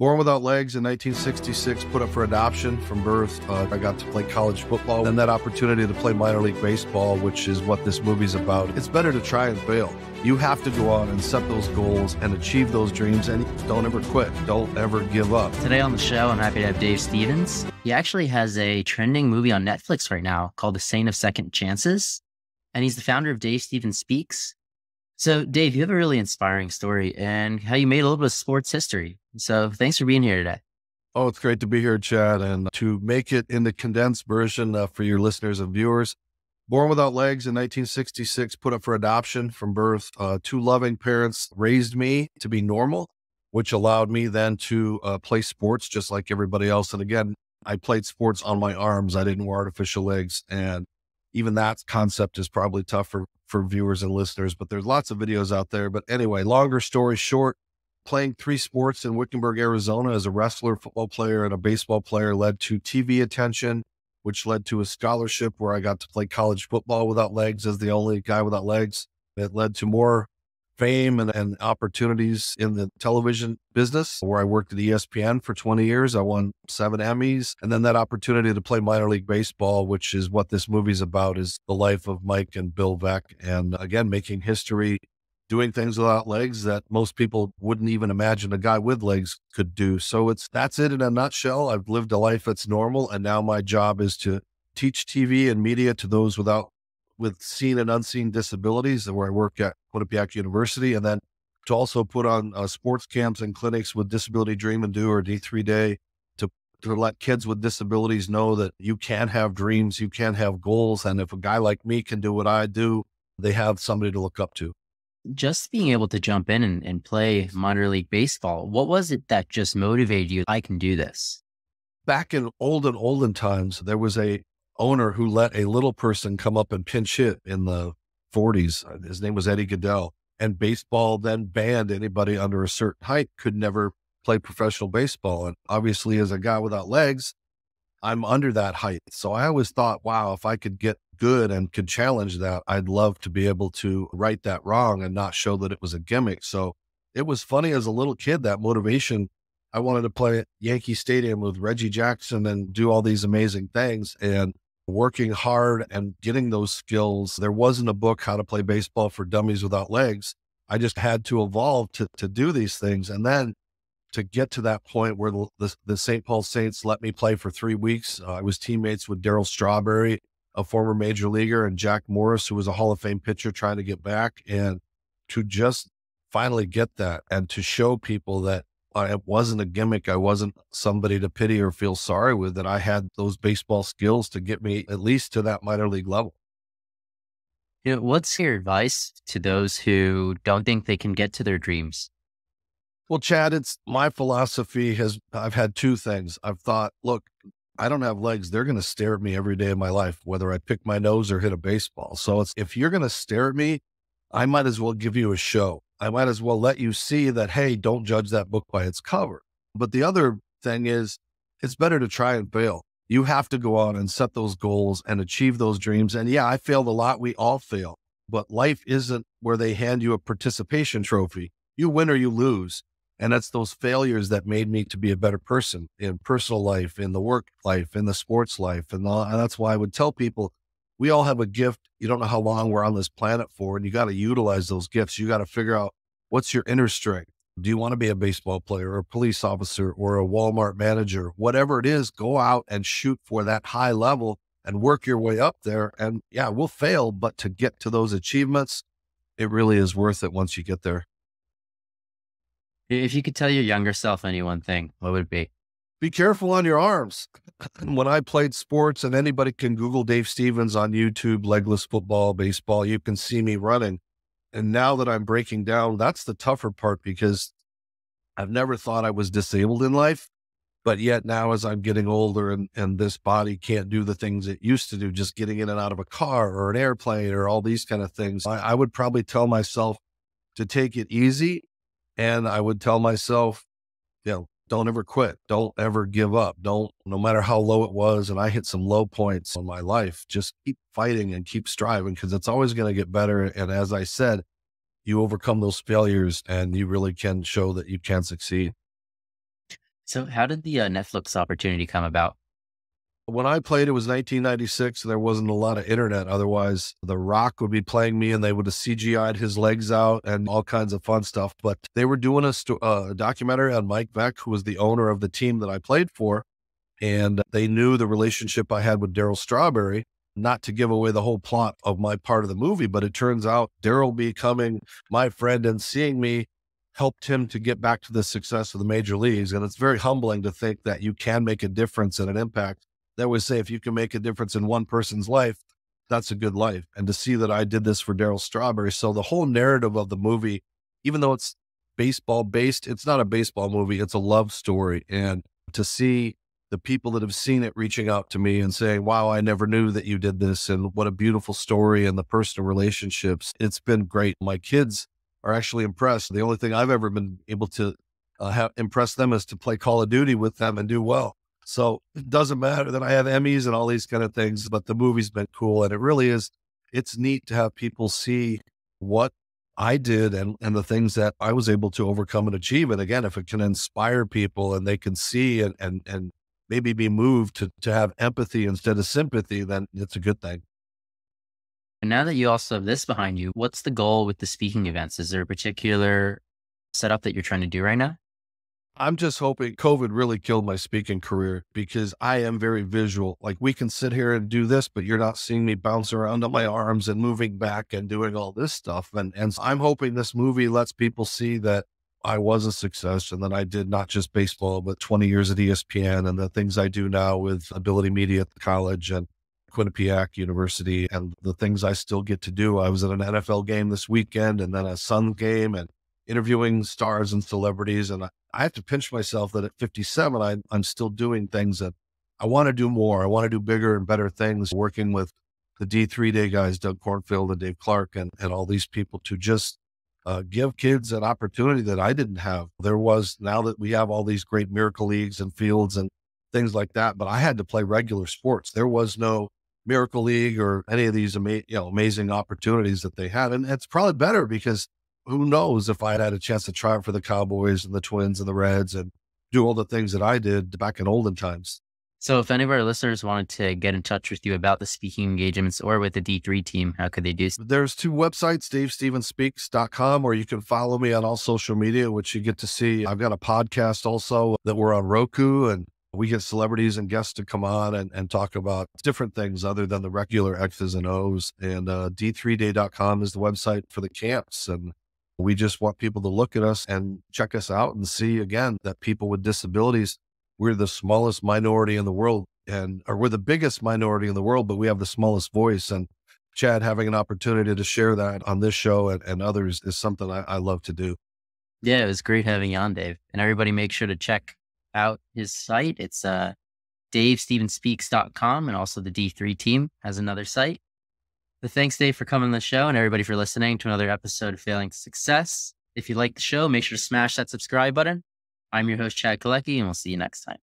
Born without legs in 1966, put up for adoption from birth. I got to play college football and that opportunity to play minor league baseball, which is what this movie's about. It's better to try and fail. You have to go out and set those goals and achieve those dreams, and don't ever quit. Don't ever give up. Today on the show, I'm happy to have Dave Stevens. He actually has a trending movie on Netflix right now called The Saint of Second Chances, and he's the founder of Dave Stevens Speaks. So, Dave, you have a really inspiring story and how you made a little bit of sports history. So thanks for being here today. Oh, it's great to be here, Chad, and to make it in the condensed version for your listeners and viewers. Born without legs in 1966, put up for adoption from birth. Two loving parents raised me to be normal, which allowed me then to play sports just like everybody else. And again, I played sports on my arms. I didn't wear artificial legs. And even that concept is probably tough for viewers and listeners, but there's lots of videos out there. But anyway, longer story short, playing three sports in Wickenburg, Arizona as a wrestler, football player, and a baseball player led to TV attention, which led to a scholarship where I got to play college football without legs as the only guy without legs. It led to more fame and opportunities in the television business, where I worked at ESPN for 20 years. I won 7 Emmys. And then that opportunity to play minor league baseball, which is what this movie's about, is the life of Mike and Bill Veeck. And again, making history, doing things without legs that most people wouldn't even imagine a guy with legs could do. So that's it in a nutshell. I've lived a life that's normal. And now my job is to teach TV and media to those with seen and unseen disabilities, where I work at Quinnipiac University, and then to also put on sports camps and clinics with Disability Dream and Do, or D3 Day, to let kids with disabilities know that you can have dreams, you can have goals. And if a guy like me can do what I do, they have somebody to look up to. Just being able to jump in and play minor league baseball, what was it that just motivated you? I can do this. Back in olden times, there was a owner who let a little person come up and pinch hit in the 40s. His name was Eddie Goodell, and baseball then banned anybody under a certain height could never play professional baseball. And obviously, as a guy without legs, I'm under that height. So I always thought, wow, if I could get good and could challenge that, I'd love to be able to right that wrong and not show that it was a gimmick. So it was funny as a little kid, that motivation. I wanted to play at Yankee Stadium with Reggie Jackson and do all these amazing things, and working hard and getting those skills. There wasn't a book, How to Play Baseball for Dummies Without Legs. I just had to evolve to do these things. And then to get to that point where the St. Paul Saints let me play for 3 weeks. I was teammates with Darryl Strawberry, a former major leaguer, and Jack Morris, who was a Hall of Fame pitcher trying to get back. And to just finally get that and to show people that it wasn't a gimmick, I wasn't somebody to pity or feel sorry with, that I had those baseball skills to get me at least to that minor league level. What's your advice to those who don't think they can get to their dreams? Well, Chad, it's my philosophy I've had two things. I've thought, look, I don't have legs. They're going to stare at me every day of my life, whether I pick my nose or hit a baseball. So if you're going to stare at me, I might as well give you a show. I might as well let you see that, hey, don't judge that book by its cover. But the other thing is, it's better to try and fail. You have to go out and set those goals and achieve those dreams. And yeah, I failed a lot. We all fail. But life isn't where they hand you a participation trophy. You win or you lose. And it's those failures that made me to be a better person in personal life, in the work life, in the sports life. And that's why I would tell people, we all have a gift. You don't know how long we're on this planet for, and you got to utilize those gifts. You got to figure out, what's your inner strength? Do you want to be a baseball player or a police officer or a Walmart manager? Whatever it is, go out and shoot for that high level and work your way up there. And yeah, we'll fail, but to get to those achievements, it really is worth it once you get there. If you could tell your younger self any one thing, what would it be? Be careful on your arms. When I played sports, and anybody can Google Dave Stevens on YouTube, legless football, baseball, you can see me running. And now that I'm breaking down, that's the tougher part, because I've never thought I was disabled in life. But yet now, as I'm getting older and this body can't do the things it used to do, just getting in and out of a car or an airplane or all these kind of things, I would probably tell myself to take it easy. And I would tell myself, don't ever quit. Don't ever give up. No matter how low it was. And I hit some low points in my life, just keep fighting and keep striving, because it's always going to get better. And as I said, you overcome those failures and you really can show that you can succeed. So how did the Netflix opportunity come about? When I played, it was 1996. And there wasn't a lot of internet. Otherwise, The Rock would be playing me and they would have CGI'd his legs out and all kinds of fun stuff. But they were doing a documentary on Mike Vick, who was the owner of the team that I played for. And they knew the relationship I had with Daryl Strawberry, not to give away the whole plot of my part of the movie, but it turns out Daryl becoming my friend and seeing me helped him to get back to the success of the major leagues. And it's very humbling to think that you can make a difference and an impact. They always say, if you can make a difference in one person's life, that's a good life. And to see that I did this for Daryl Strawberry. So the whole narrative of the movie, even though it's baseball based, it's not a baseball movie, it's a love story. And to see the people that have seen it reaching out to me and saying, wow, I never knew that you did this. And what a beautiful story, and the personal relationships. It's been great. My kids are actually impressed. The only thing I've ever been able to have impress them is to play Call of Duty with them and do well. So it doesn't matter that I have Emmys and all these kind of things, but the movie's been cool. And it really is, it's neat to have people see what I did and the things that I was able to overcome and achieve. And again, if it can inspire people and they can see and maybe be moved to have empathy instead of sympathy, then it's a good thing. And now that you also have this behind you, what's the goal with the speaking events? Is there a particular setup that you're trying to do right now? I'm just hoping COVID really killed my speaking career, because I am very visual. Like, we can sit here and do this, but you're not seeing me bounce around on my arms and moving back and doing all this stuff. And so I'm hoping this movie lets people see that I was a success and that I did not just baseball, but 20 years at ESPN and the things I do now with Ability Media at the college and Quinnipiac University and the things I still get to do. I was at an NFL game this weekend and then a Suns game and interviewing stars and celebrities. And I have to pinch myself that at 57, I'm still doing things that I want to do more. I want to do bigger and better things, working with the D3 Day guys, Doug Cornfield and Dave Clark and all these people to just give kids an opportunity that I didn't have. There was, now that we have all these great miracle leagues and fields and things like that, but I had to play regular sports. There was no miracle league or any of these amazing opportunities that they had. And it's probably better, because who knows if I had a chance to try out for the Cowboys and the Twins and the Reds and do all the things that I did back in olden times. So if any of our listeners wanted to get in touch with you about the speaking engagements or with the D3 team, how could they do so? There's two websites, davestephenspeaks.com, or you can follow me on all social media, which you get to see. I've got a podcast also that we're on Roku, and we get celebrities and guests to come on and talk about different things other than the regular X's and O's. And d3day.com is the website for the camps. And we just want people to look at us and check us out and see, again, that people with disabilities, we're the smallest minority in the world, or we're the biggest minority in the world, but we have the smallest voice. And Chad, having an opportunity to share that on this show and others is something I love to do. Yeah, it was great having you on, Dave. And everybody make sure to check out his site. It's davestephenspeaks.com, and also the D3 team has another site. But thanks, Dave, for coming on the show, and everybody for listening to another episode of Failing to Success. If you like the show, make sure to smash that subscribe button. I'm your host, Chad Kalecki, and we'll see you next time.